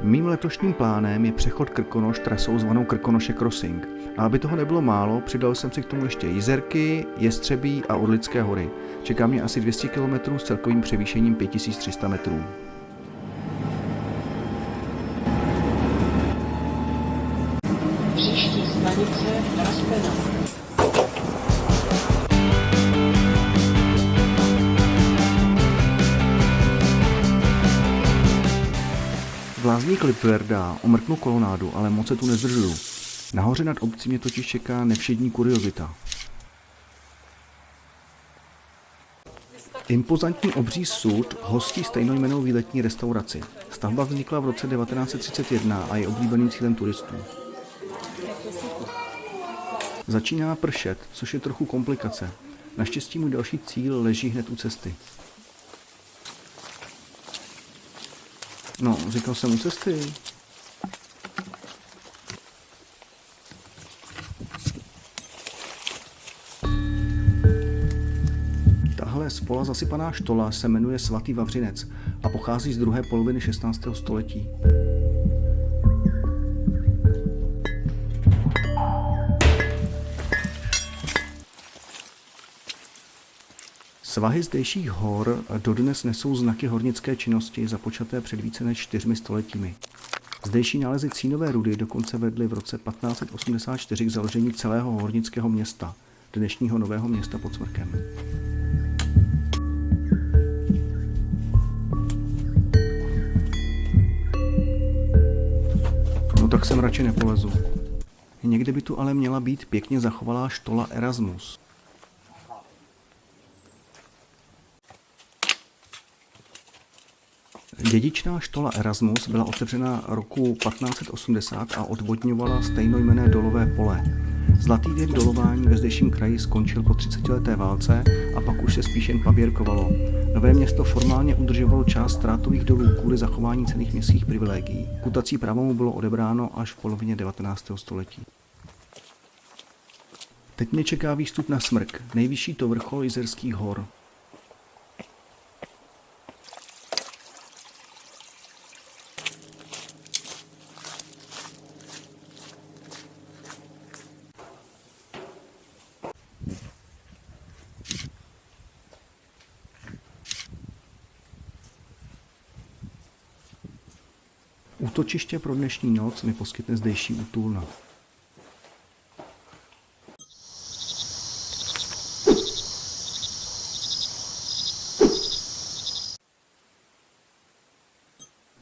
Mým letošním plánem je přechod Krkonoš trasou zvanou Krkonoše Crossing. A aby toho nebylo málo, přidal jsem si k tomu ještě Jizerky, Jestřebí a Orlické hory. Čeká mě asi 200 km s celkovým převýšením 5300 metrů. Příští stanice Raspena. V lázní Klipverda omrknu kolonádu, ale moc se tu nezdržuju. Nahoře nad obcí mě totiž čeká nevšední kuriozita. Impozantní obří sud hostí stejnojmennou výletní restauraci. Stavba vznikla v roce 1931 a je oblíbeným cílem turistů. Začíná pršet, což je trochu komplikace. Naštěstí můj další cíl leží hned u cesty. No, říkal jsem u cesty. Tahle z pola zasypaná štola se jmenuje Svatý Vavřinec a pochází z druhé poloviny 16. století. Svahy zdejších hor dodnes nesou znaky hornické činnosti započaté před více než 4 stoletími. Zdejší nálezy cínové rudy dokonce vedly v roce 1584 k založení celého hornického města, dnešního Nového Města pod Smrkem. No tak sem radši nepolezu. Někde by tu ale měla být pěkně zachovalá štola Erasmus. Dědičná štola Erasmus byla otevřena roku 1580 a odvodňovala stejnojmenné dolové pole. Zlatý věk dolování ve zdejším kraji skončil po 30leté válce a pak už se spíš jen paběrkovalo. Nové město formálně udržovalo část ztrátových dolů kvůli zachování cenných městských privilegií. Kutací právo mu bylo odebráno až v polovině 19. století. Teď mě čeká výstup na Smrk, nejvyšší to vrchol Jizerských hor. Útočiště pro dnešní noc mi poskytne zdejší útulna.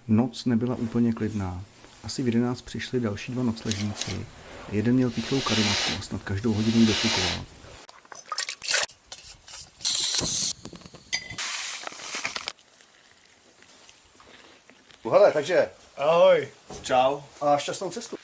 Noc nebyla úplně klidná. Asi v 11 přišli další 2 nocležníci. Jeden měl pichlou karimatku a snad každou hodinu ji dofukoval. Hele, takže Ahoj. čau a šťastnou cestu.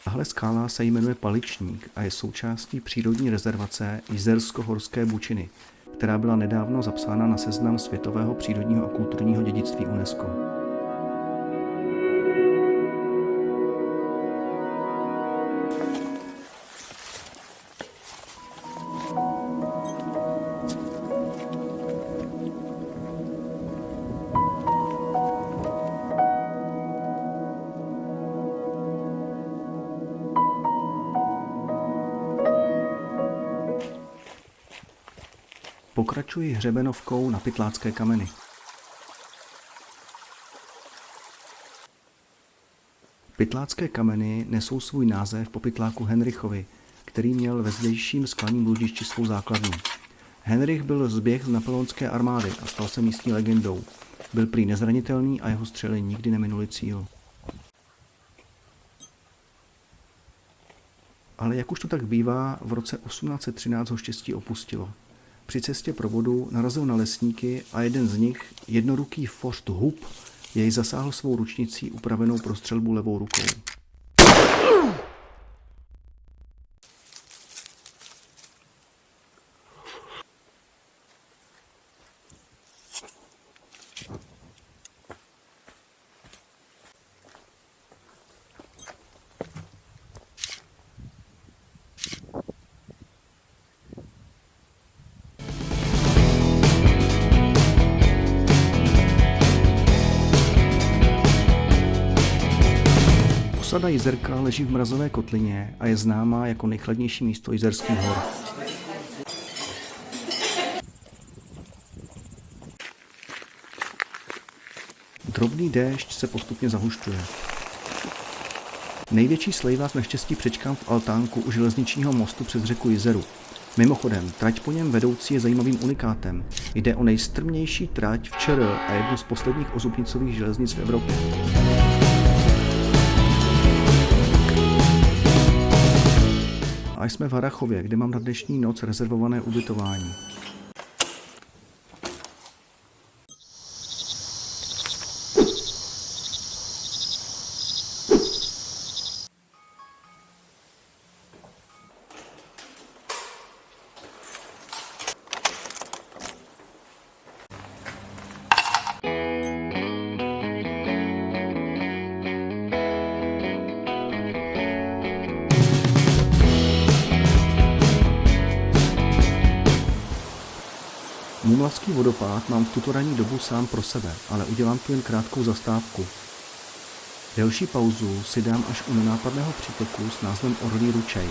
Tahle skála se jmenuje Paličník a je součástí přírodní rezervace Jizersko-horské bučiny, která byla nedávno zapsána na seznam světového přírodního a kulturního dědictví UNESCO. Pokračuji hřebenovkou na Pytlácké kameny. Pytlácké kameny nesou svůj název po pytláku Henrichovi, který měl ve zdejším skalním bludišti svou základnu. Henrich byl zběh z napoleonské armády a stal se místní legendou. Byl prý nezranitelný a jeho střely nikdy neminuli cíl. Ale jak už to tak bývá, v roce 1813 ho štěstí opustilo. Při cestě pro vodu narazil na lesníky a jeden z nich, jednoruký Forst Hub, jej zasáhl svou ručnicí upravenou pro střelbu levou rukou. Osada Jizerka leží v mrazové kotlině a je známá jako nejchladnější místo Jizerských hor. Drobný déšť se postupně zahušťuje. Největší slejvák naštěstí přečkám v altánku u železničního mostu přes řeku Jizeru. Mimochodem, trať po něm vedoucí je zajímavým unikátem. Jde o nejstrmější trať v ČR a jednu z posledních ozubnicových železnic v Evropě. A jsme v Harrachově, kde mám na dnešní noc rezervované ubytování. Mumlavský vodopád mám v tuto ranní dobu sám pro sebe, ale udělám tu jen krátkou zastávku. Delší pauzu si dám až u nenápadného přítoku s názvem Orlí ručej.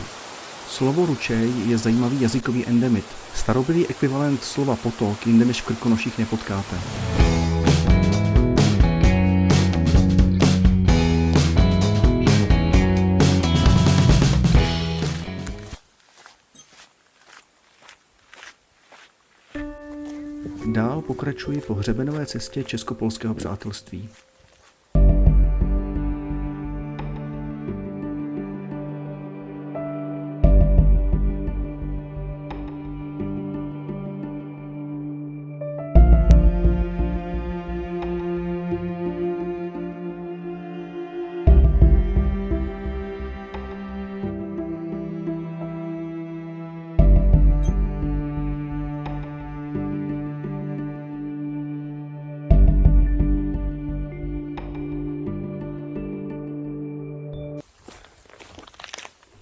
Slovo ručej je zajímavý jazykový endemit. Starobylý ekvivalent slova potok jinde než v Krkonoších nepotkáte. Dál pokračuji po hřebenové cestě česko-polského přátelství.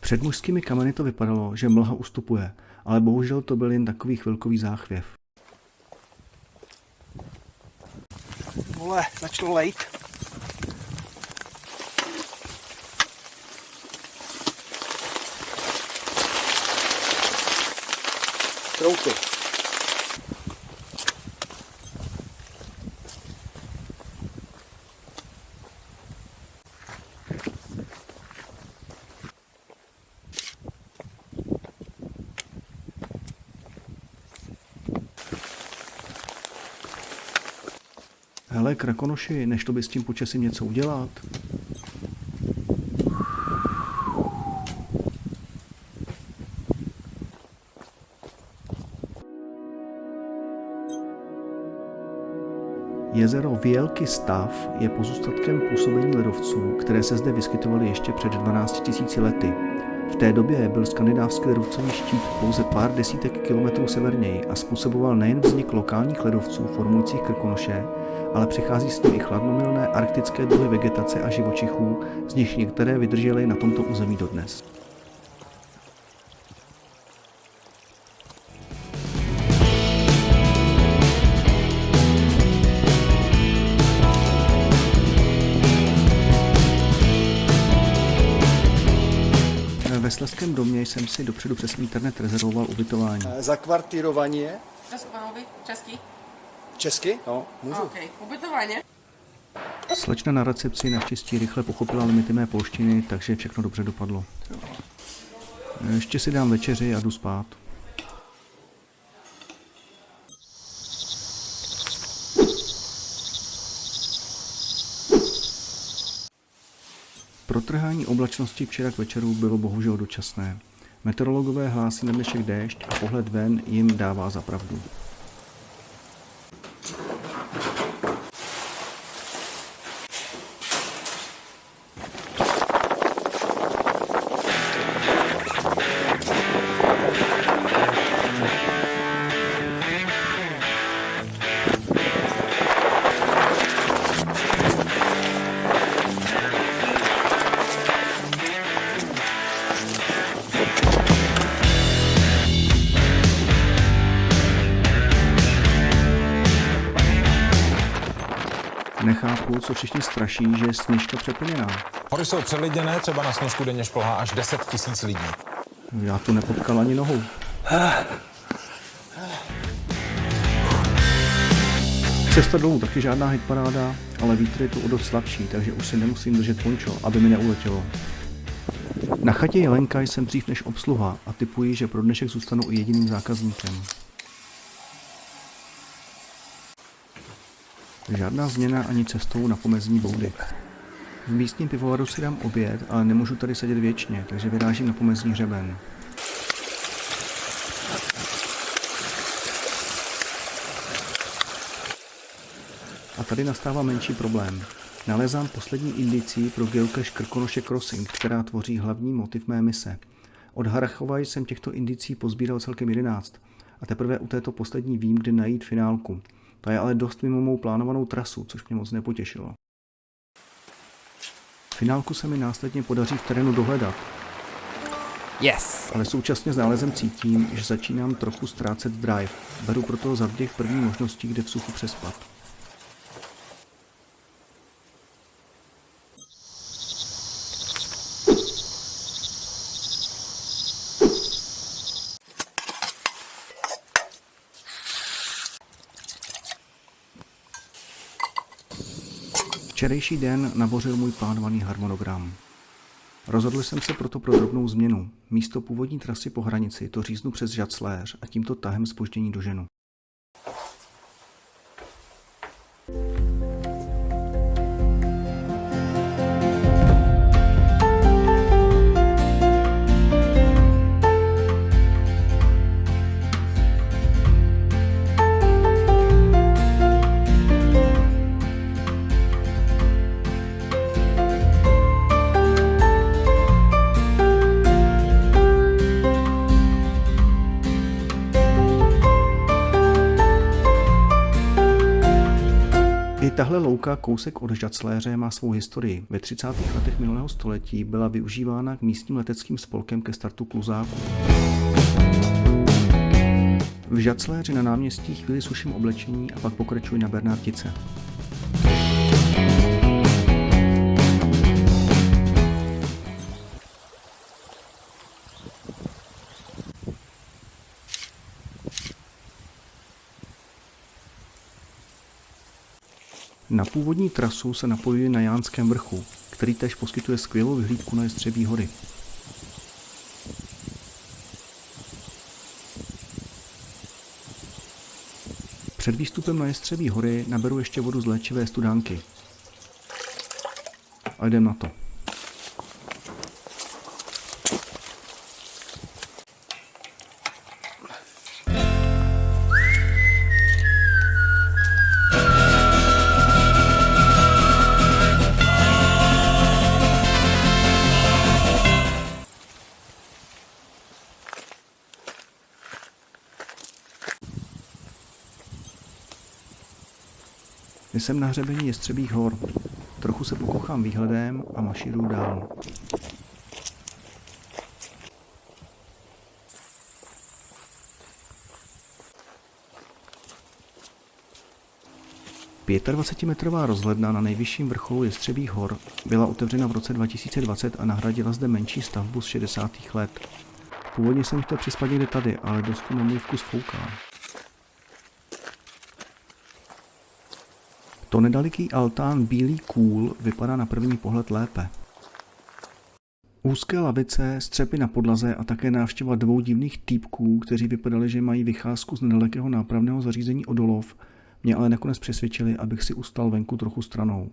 Před mužskými kameny to vypadalo, že mlha ustupuje, ale bohužel to byl jen takový chvilkový záchvěv. Vole, začalo lejt. Trouty. Hele, Krakonoši, nešlo by s tím počasím něco udělat? Jezero Vielky Stav je pozůstatkem působení ledovců, které se zde vyskytovaly ještě před 12 000 lety. V té době byl skandinávský ledovcový štít pouze pár desítek kilometrů severněji a způsoboval nejen vznik lokálních ledovců formujících Krkonoše, ale přichází s ním i chladnomilné arktické druhy vegetace a živočichů, z nich některé vydržely na tomto území dodnes. Ve Slezském domě jsem si dopředu přes internet rezervoval ubytování. Zakvartírování. Český? Česky? No, můžu. OK, ubytování. Slečna na recepci naštěstí rychle pochopila limity mé polštiny, takže všechno dobře dopadlo. Ještě si dám večeři a jdu spát. Protrhání oblačnosti včera k večeru bylo bohužel dočasné. Meteorologové hlásí na dnešek déšť a pohled ven jim dává za pravdu. Nechápu, co všichni straší, že je Sněžka přeplněná. Hory jsou přelidněné, třeba na Sněžku denně šplhá až 10 000 lidí. Já tu nepotkal ani nohou. Cesta dolů taky žádná hitparáda, ale vítr je tu o dost slabší, takže už si nemusím držet pončo, aby mi neuletělo. Na chatě Jelenka jsem dřív než obsluha a tipuji, že pro dnešek zůstanu i jediným zákazníkem. Žádná změna ani cestou na pomezní boudy. V místním pivovaru si dám oběd, ale nemůžu tady sedět věčně, takže vyrážím na pomezní hřeben. A tady nastává menší problém. Nalezám poslední indicí pro geocache Krkonoše Crossing, která tvoří hlavní motiv mé mise. Od Harrachova jsem těchto indicí pozbíral celkem 11 a teprve u této poslední vím, kde najít finálku. Ta je ale dost mimo mou plánovanou trasu, což mě moc nepotěšilo. Finálku se mi následně podaří v terénu dohledat. Yes! Ale současně s nálezem cítím, že začínám trochu ztrácet drive. Beru proto za vděk první možností, kde v suchu přespat. Včerejší den nabořil můj plánovaný harmonogram. Rozhodl jsem se proto pro drobnou změnu. Místo původní trasy po hranici to říznu přes Žacléř a tímto tahem zpoždění doženu. Tahle louka kousek od Žacléře má svou historii. Ve 30. letech minulého století byla využívána k místním leteckým spolkem ke startu kluzáků. V Žacléři na náměstí chvíli suším oblečení a pak pokračuji na Bernardice. Na původní trasu se napojuji na Jánském vrchu, který též poskytuje skvělou vyhlídku na Jestřebí hory. Před výstupem na Jestřebí hory naberu ještě vodu z léčivé studánky. A jdem na to. Jsem na hřebeni Jestřebích hor. Trochu se pokochám výhledem a mašíruju dál. Pětadvacetimetrová rozhledna na nejvyšším vrcholu Jestřebích hor byla otevřena v roce 2020 a nahradila zde menší stavbu z 60. let. Původně jsem chtěl přispat někde tady, ale dost na můj vkus fouká. To nedaleký altán Bílý kůl vypadá na první pohled lépe. Úzké lavice, střepy na podlaze a také návštěva dvou divných týpků, kteří vypadali, že mají vycházku z nedalekého nápravného zařízení Odolov, mě ale nakonec přesvědčili, abych si ustal venku trochu stranou.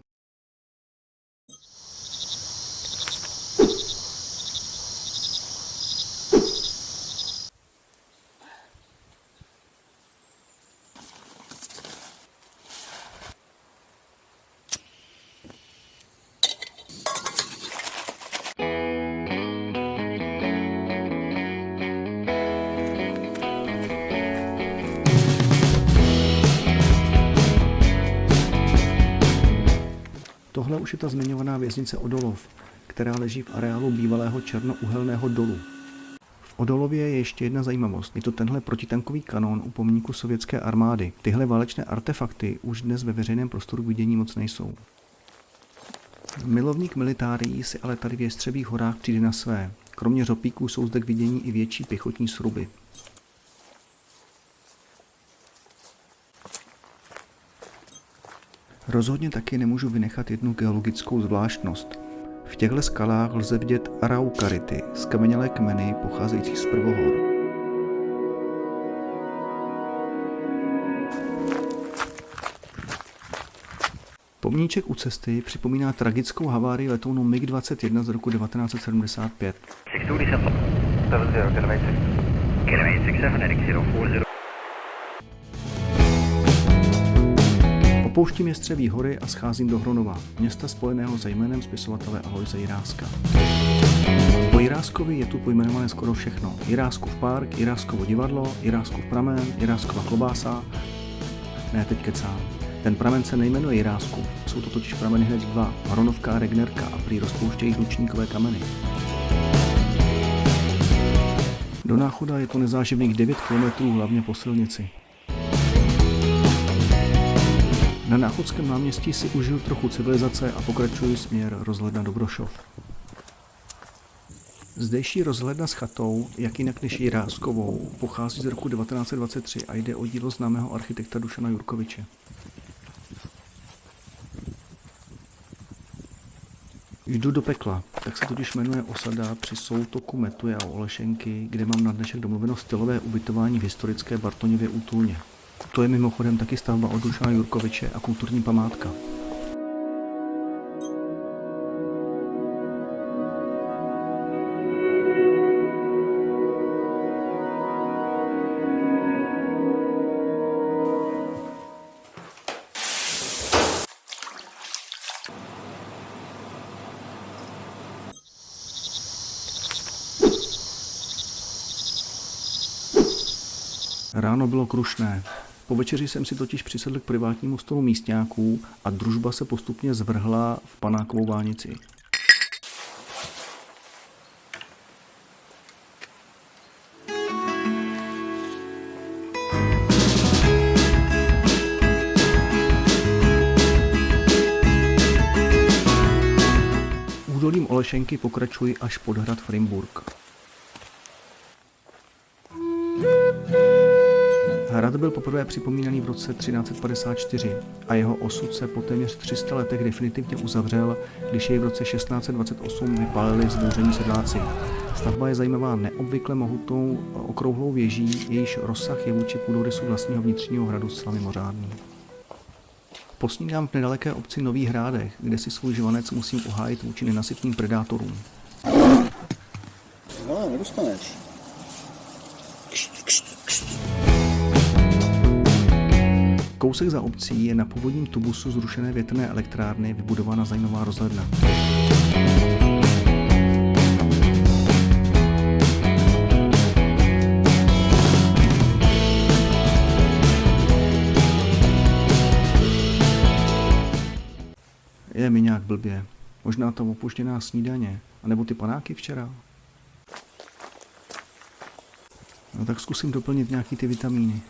Tohle už je ta zmiňovaná věznice Odolov, která leží v areálu bývalého černouhelného dolu. V O dolově je ještě jedna zajímavost. Je to tenhle protitankový kanon u pomníku sovětské armády. Tyhle válečné artefakty už dnes ve veřejném prostoru k vidění moc nejsou. Milovník militárií si ale tady v Jestřebích horách přijde na své. Kromě řopíků jsou zde k vidění i větší pěchotní sruby. Rozhodně taky nemůžu vynechat jednu geologickou zvláštnost. V těchto skalách lze vidět araukarity, skamenělé kmeny pocházející z prvohor. Pomníček u cesty připomíná tragickou havárii letounu MiG-21 z roku 1975. Opouštím Jestřebí hory a scházím do Hronova, města spojeného se jménem spisovatele Alojze Jiráska. Po Jiráskovi je tu pojmenované skoro všechno. Jiráskův park, Jiráskovo divadlo, Jiráskův pramen, Jiráskova klobása. Ne, teď kecám. Ten pramen se nejmenuje Jiráskův. Jsou to totiž prameny hned dva, Maronovka a Regnerka, a prý rozpouštějí žlučníkové kameny. Do Náchoda je to nezáživných 9 kilometrů hlavně po silnici. Na Náchodském náměstí si užil trochu civilizace a pokračuji směr rozhledna Dobrošov. Zdejší rozhledna s chatou, jak jinak než Jiráskovou, pochází z roku 1923 a jde o dílo známého architekta Dušana Jurkoviče. Jdu do pekla, tak se totiž jmenuje osada při soutoku Metuje a Olešenky, kde mám na dnešek domluveno stylové ubytování v historické Bartoněvě útulně. To je mimochodem taky stavba od Dušana Jurkoviče a kulturní památka. Ráno bylo krušné. Po večeři jsem si totiž přisedl k privátnímu stolu místňáků a družba se postupně zvrhla v panákovou vánici. Údolím Olešenky pokračuji až pod hrad Frimburk. Hrad byl poprvé připomínaný v roce 1354 a jeho osud se po téměř 300 letech definitivně uzavřel, když jej v roce 1628 vypálili vzbouření sedláci. Stavba je zajímavá neobvykle mohutnou okrouhlou věží, jejíž rozsah je vůči půdorysu vlastního vnitřního hradu zcela mimořádný. Posnídám v nedaleké obci Nový Hrádech, kde si svůj živanec musím uhájit vůči nenasytným predátorům. No, nedostaneš. Kousek za obcí je na původním tubusu zrušené větrné elektrárny vybudována zajímavá rozhledna. Je mi nějak blbě. Možná ta opuštěná snídaně, anebo ty panáky včera. No tak zkusím doplnit nějaký ty vitamíny.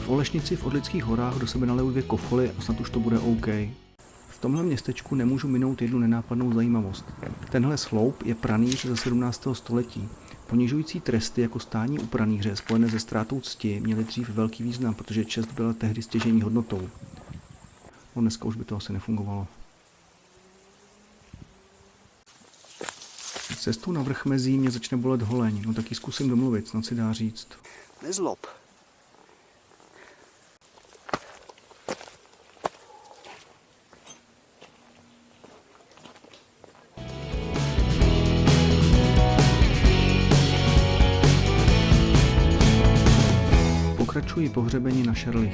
V Olešnici v Orlických horách do sebe naleju 2 kofoly a snad už to bude OK. V tomhle městečku nemůžu minout jednu nenápadnou zajímavost. Tenhle sloup je pranýř ze 17. století. Ponižující tresty jako stání u pranýře spojené se ztrátou cti měly dřív velký význam, protože čest byla tehdy stěžejní hodnotou. No dneska už by to asi nefungovalo. Cestou na vrch mezí mě začne bolet holeň, no tak ji zkusím domluvit, snad si dá říct. Nezlob. Pokračuji pohřebení na Šerlich.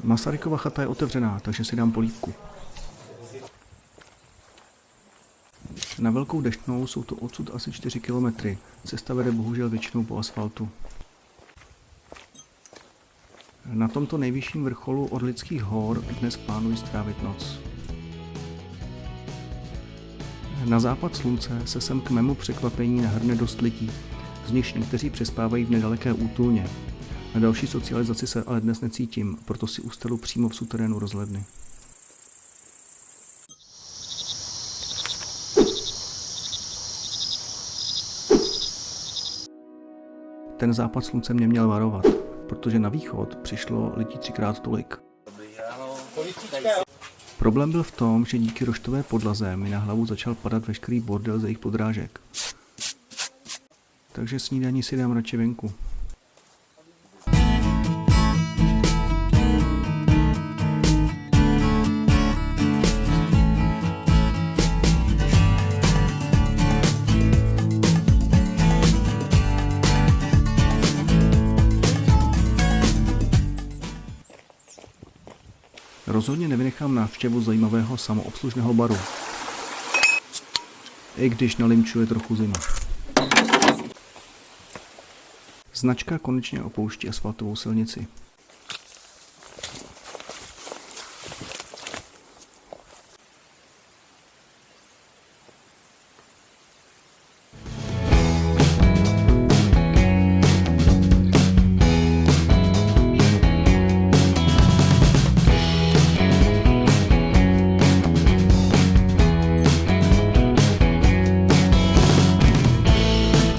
Masarykova chata je otevřená, takže si dám polívku. Na Velkou Deštnou jsou to odsud asi 4 kilometry. Cesta vede bohužel většinou po asfaltu. Na tomto nejvyšším vrcholu Orlických hor dnes plánuji strávit noc. Na západ slunce se sem k mému překvapení nahrne dost lidí, z nichž někteří přespávají v nedaleké útulně. Na další socializaci se ale dnes necítím, proto si ustalu přímo v suterénu rozhledny. Ten západ slunce mě měl varovat, protože na východ přišlo lidí 3krát tolik. Problém byl v tom, že díky roštové podlaze mi na hlavu začal padat veškerý bordel ze jejich podrážek. Takže snídaní si dám radši venku. Rozhodně nevynechám návštěvu zajímavého samoobslužného baru. I když na Limču je trochu zima. Značka konečně opouští asfaltovou silnici.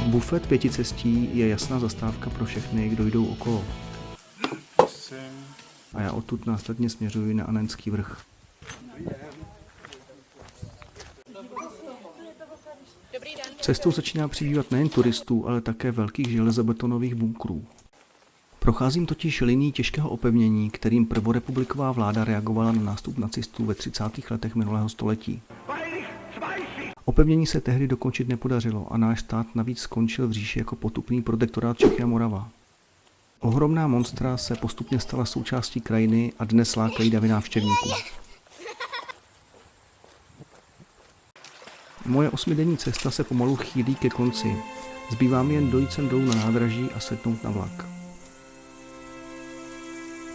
Bufet Pěticestí je jasná zastávka pro všechny, kdo jdou okolo. A já odtud následně směřuji na Anenský vrch. Cestou začíná přibývat nejen turistů, ale také velkých železobetonových bunkrů. Procházím totiž linií těžkého opevnění, kterým prvorepubliková vláda reagovala na nástup nacistů ve 30. letech minulého století. Opevnění se tehdy dokončit nepodařilo a náš stát navíc skončil v říši jako potupný protektorát Čechy a Morava. Ohromná monstra se postupně stala součástí krajiny a dnes lákají davy návštěvníků. Moje 8denní cesta se pomalu chýlí ke konci. Zbývá mi jen dojít sem dolů na nádraží a sednout na vlak.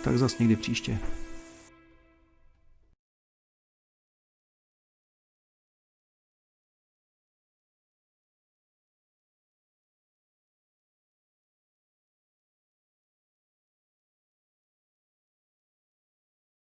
Tak zas někdy příště.